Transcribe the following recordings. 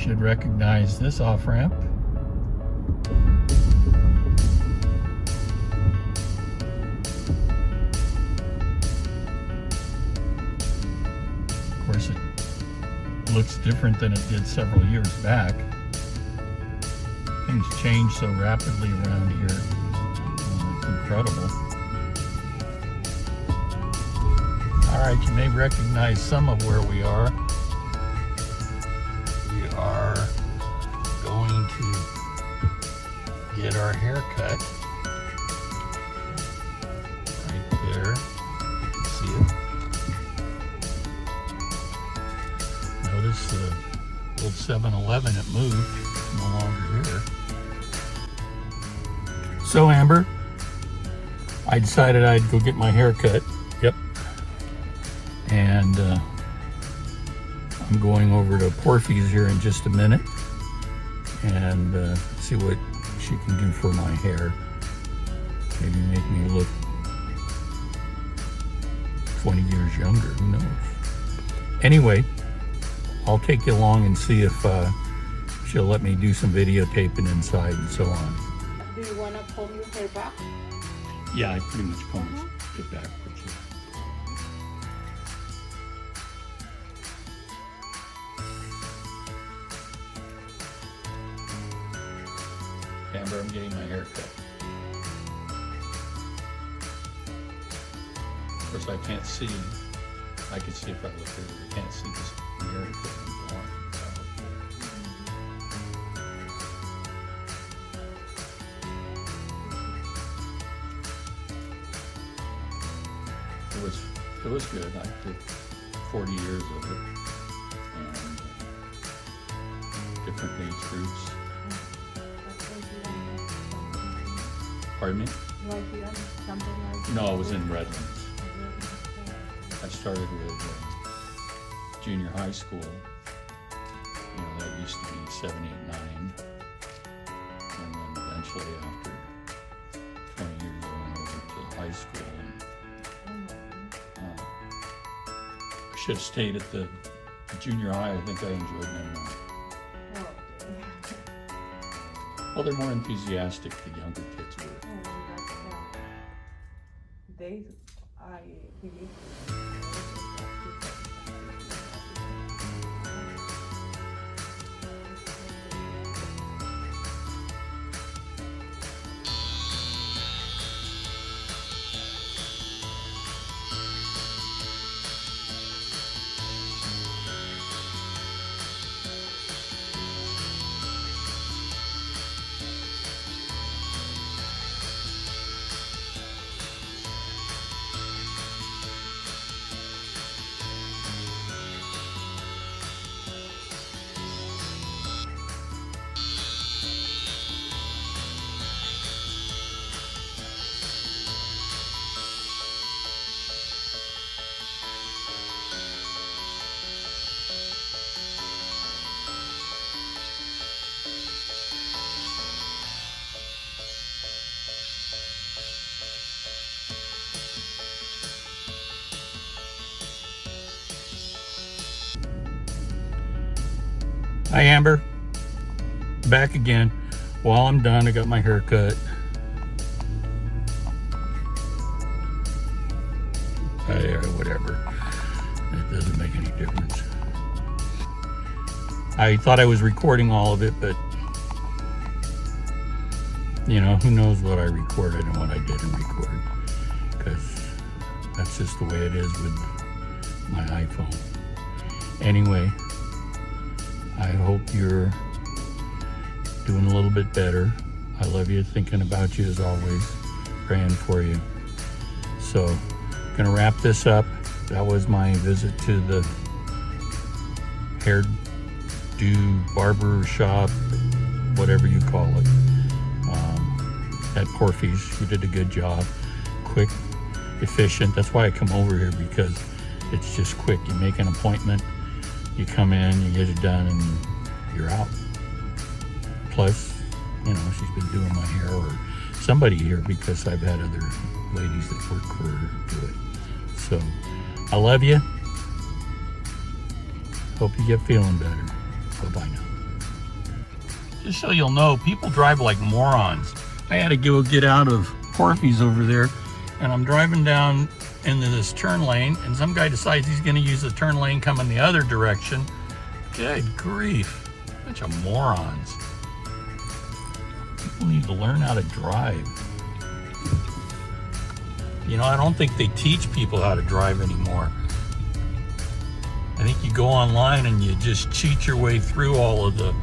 Should recognize this off-ramp. Of course, it looks different than it did several years back. Things change so rapidly around here. It's incredible. Alright, you may recognize some of where we are. We are going to get our hair cut. Right there. You can see it. Notice the old 7-Eleven, it moved. It's no longer here. So Amber, I decided I'd go get my hair cut. Yep. And I'm going over to Porfi's here in just a minute and see what she can do for my hair. Maybe make me look 20 years younger, who knows. Anyway, I'll take you along and see if she'll let me do some videotaping inside and so on. Do you want to comb your hair back? Yeah, I pretty much combed it backwards. Amber, I'm getting my hair cut. Of course, I can't see. I can see if I look here. I can't see this hair cut. It was good. I did 40 years of it, and different age groups. Pardon me? No, I was in Redlands. I started with junior high school. You know, that used to be 7, 8, 9. And then eventually after 20 years I went over to high school. And I should have stayed at the junior high. I think I enjoyed them more. Well, they're more enthusiastic, the younger kids were. I believe. Hi Amber, back again. Well, I'm done. I got my hair cut. Whatever. It doesn't make any difference. I thought I was recording all of it, but you know, who knows what I recorded and what I didn't record, because that's just the way it is with my iPhone. Anyway, I hope you're doing a little bit better. I love you, thinking about you as always, praying for you. So, gonna wrap this up. That was my visit to the barber shop, whatever you call it, at Porfi's. You did a good job. Quick, efficient. That's why I come over here, because it's just quick. You make an appointment, you come in, you get it done, and you're out. Plus, you know, she's been doing my hair, or somebody here, because I've had other ladies that work for her do it. So, I love you. Hope you get feeling better. Bye-bye now. just so you'll know, people drive like morons. I had to go get out of Porfi's over there, and I'm driving down into this turn lane, and some guy decides he's going to use the turn lane coming the other direction. Good grief. Bunch of morons. People need to learn how to drive. You know, I don't think they teach people how to drive anymore. I think you go online and you just cheat your way through all of the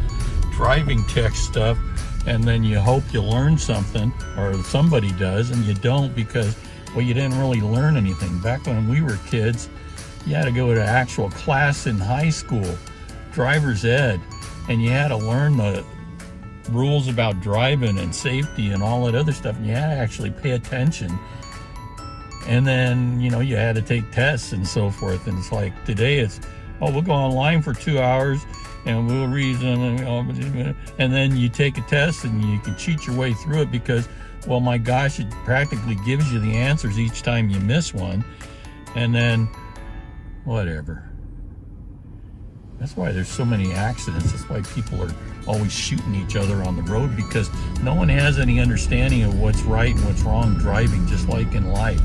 driving tech stuff, and then you hope you learn something, or somebody does, and you don't, because, well, you didn't really learn anything. Back when we were kids, you had to go to actual class in high school, driver's ed, and you had to learn the rules about driving and safety and all that other stuff, and you had to actually pay attention. And then, you know, you had to take tests and so forth. And it's like today it's, oh, we'll go online for 2 hours and we'll read them. And then you take a test and you can cheat your way through it because, well, my gosh, it practically gives you the answers each time you miss one. And then whatever. That's why there's so many accidents. That's why people are always shooting each other on the road, because no one has any understanding of what's right and what's wrong driving, just like in life.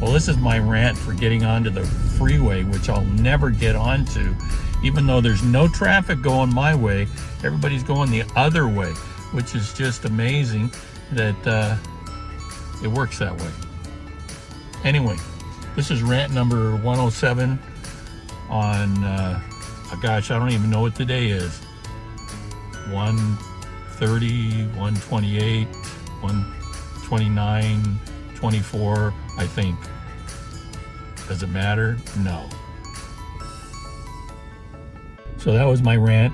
Well, this is my rant for getting onto the freeway, which I'll never get onto. Even though there's no traffic going my way, everybody's going the other way, which is just amazing that it works that way. Anyway, this is rant number 107 on, gosh, I don't even know what today is. 130, 128, 129, 24, I think. Does it matter? No. So that was my rant.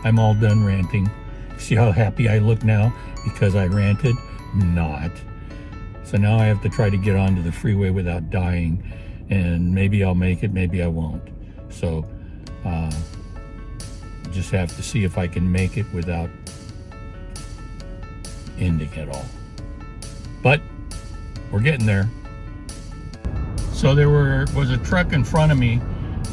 I'm all done ranting. See how happy I look now because I ranted? Not. So now I have to try to get onto the freeway without dying, and maybe I'll make it, maybe I won't. So just have to see if I can make it without ending it all. But we're getting there. So there was a truck in front of me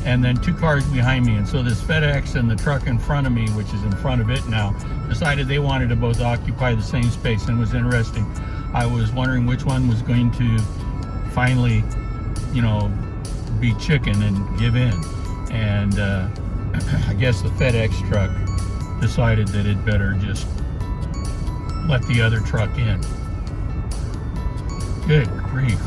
and then 2 cars behind me, and so this FedEx and the truck in front of me, which is in front of it now, decided they wanted to both occupy the same space. And it was interesting. I was wondering which one was going to finally, you know, be chicken and give in. And I guess the FedEx truck decided that it better just let the other truck in. Good grief.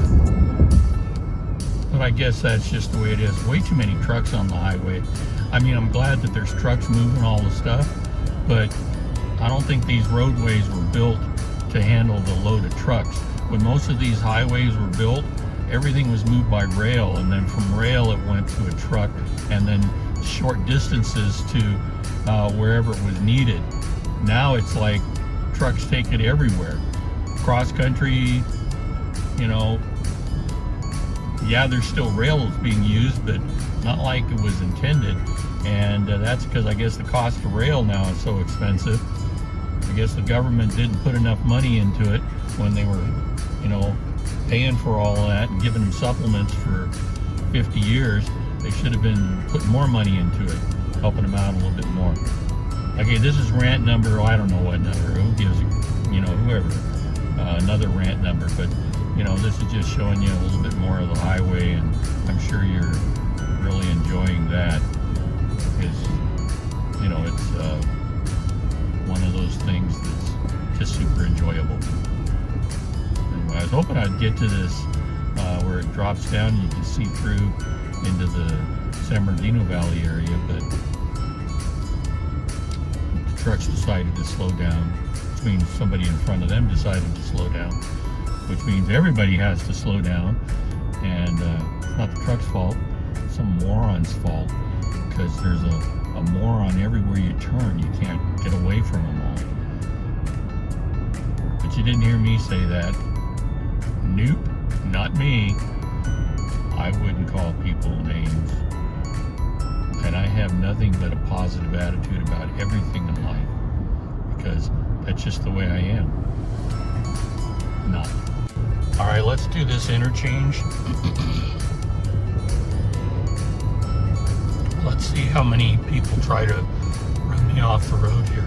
But I guess that's just the way it is. Way too many trucks on the highway. I mean, I'm glad that there's trucks moving all the stuff, but I don't think these roadways were built to handle the load of trucks. When most of these highways were built, everything was moved by rail, and then from rail it went to a truck, and then short distances to wherever it was needed. Now it's like trucks take it everywhere. Cross country, you know, yeah, there's still rails being used, but not like it was intended. And that's because I guess the cost of rail now is so expensive. I guess the government didn't put enough money into it when they were, you know, paying for all of that and giving them supplements for 50 years. They should have been putting more money into it, helping them out a little bit more. Okay, this is rant number, I don't know what number, who gives, you know, whoever, another rant number, but, you know, this is just showing you a little bit more of the highway, and I'm sure you're really enjoying that, because, you know, it's one of those things that's just super enjoyable. Anyway, I was hoping I'd get to this where it drops down and you can see through into the Bernardino Valley area, but the trucks decided to slow down, which means somebody in front of them decided to slow down, which means everybody has to slow down, and it's not the truck's fault, it's some moron's fault, because there's a moron everywhere you turn. You can't get away from them all. But you didn't hear me say that. Nope, not me. I wouldn't call people names. And I have nothing but a positive attitude about everything in life, because that's just the way I am. Not. All right, let's do this interchange. Let's see how many people try to run me off the road here.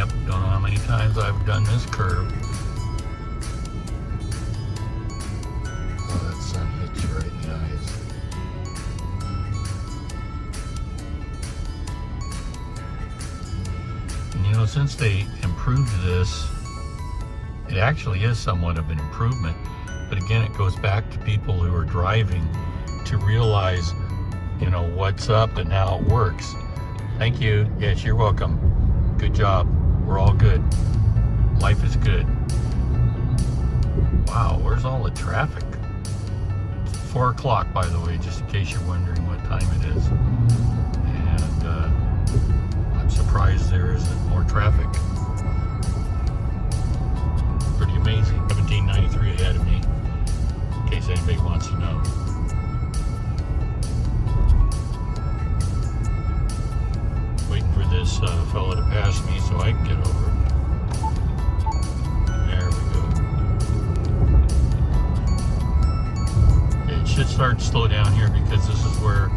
Yep, don't know how many times I've done this curve. Oh, that sun hits you right in the eyes. And you know, since they improved this, it actually is somewhat of an improvement. But again, it goes back to people who are driving to realize, you know, what's up and how it works. Thank you. Yes, you're welcome. Good job. We're all good. Life is good. Wow, where's all the traffic? It's 4 o'clock, by the way, just in case you're wondering what time it is. And I'm surprised there isn't more traffic. Pretty amazing. 1793 ahead of me, in case anybody wants to know. Waiting for this fella to pass me so I can get over. There we go. Okay, it should start to slow down here because this is where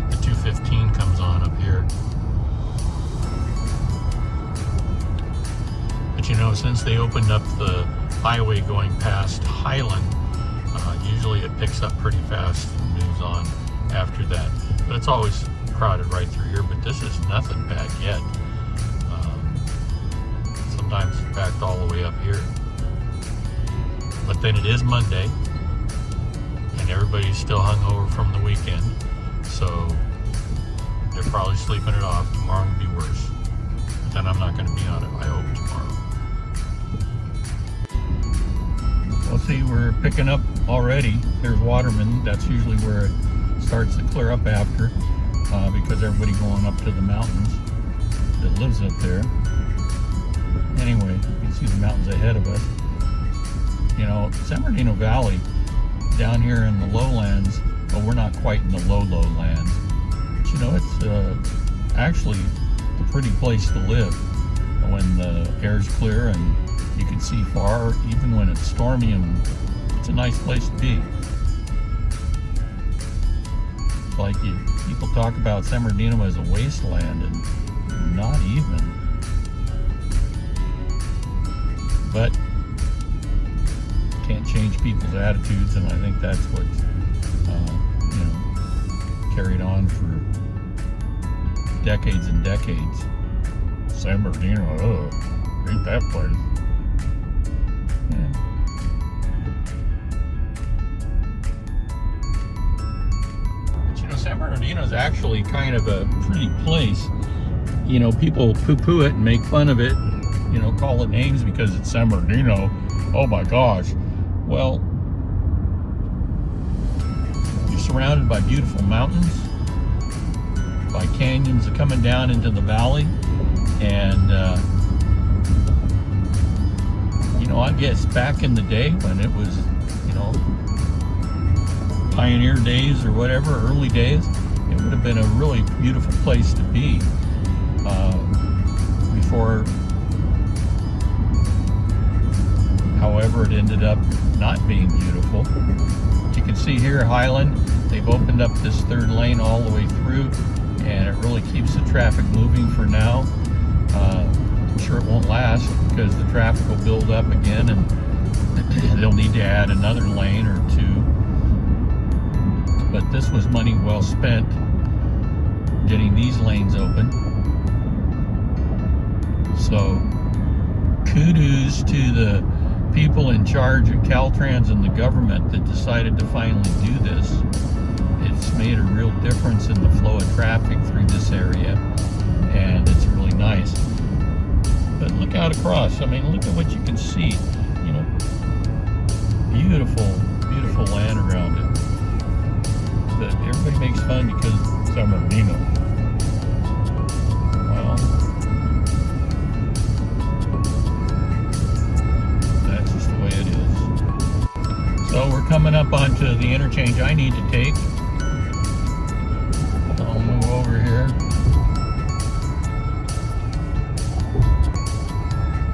the 215 comes on up here. But you know, since they opened up the highway going past Highland, usually it picks up pretty fast and moves on after that. But it's always crowded right through here, but this is nothing bad yet. Sometimes it's packed all the way up here. But then it is Monday, and everybody's still hungover from the weekend, so they're probably sleeping it off. Tomorrow will be worse. But then I'm not going to be on it, I hope, tomorrow. Well, see, we're picking up already. There's Waterman. That's usually where it starts to clear up after. Because everybody going up to the mountains that lives up there. Anyway, you can see the mountains ahead of us. You know, San Bernardino Valley, down here in the lowlands, well, we're not quite in the lowlands, but you know, it's actually a pretty place to live when the air's clear and you can see far, even when it's stormy, and it's a nice place to be. Like people talk about San Bernardino as a wasteland, and not even. But can't change people's attitudes, and I think that's what's you know, carried on for decades and decades. San Bernardino, hate that place. Yeah. San Bernardino is actually kind of a pretty place. You know, people poo-poo it and make fun of it, you know, call it names because it's San Bernardino. Oh my gosh. Well, you're surrounded by beautiful mountains, by canyons coming down into the valley, and you know, I guess back in the day when it was, you know, pioneer days or whatever, early days, it would have been a really beautiful place to be before, however, it ended up not being beautiful. You can see here, Highland, they've opened up this third lane all the way through, and it really keeps the traffic moving for now. I'm sure it won't last because the traffic will build up again, and they'll need to add another lane or two. But this was money well spent, getting these lanes open. So kudos to the people in charge at Caltrans and the government that decided to finally do this. It's made a real difference in the flow of traffic through this area, and it's really nice. But look out across. I mean, look at what you can see. You know, beautiful, beautiful land around it. But everybody makes fun because it's San Bernardino. Well, that's just the way it is. So we're coming up onto the interchange I need to take. I'll move over here.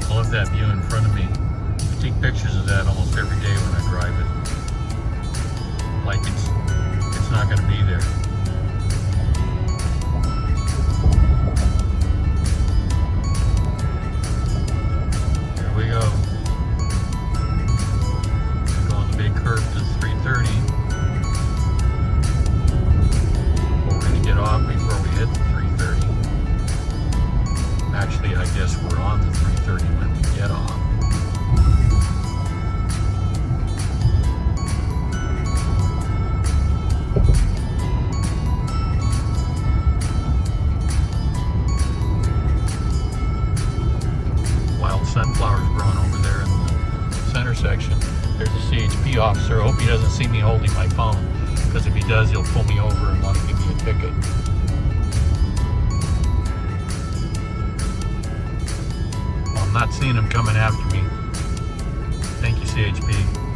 I love that view in front of me. I take pictures of that almost every day when I drive it. Like it's not going to be there. Actually, I guess we're on the 330 when we get off. Wild sunflowers growing over there in the center section. There's a CHP officer. I hope he doesn't see me holding my phone, because if he does, he'll pull me over and want to give me a ticket. Well, I'm not seeing him coming after me. Thank you, CHP.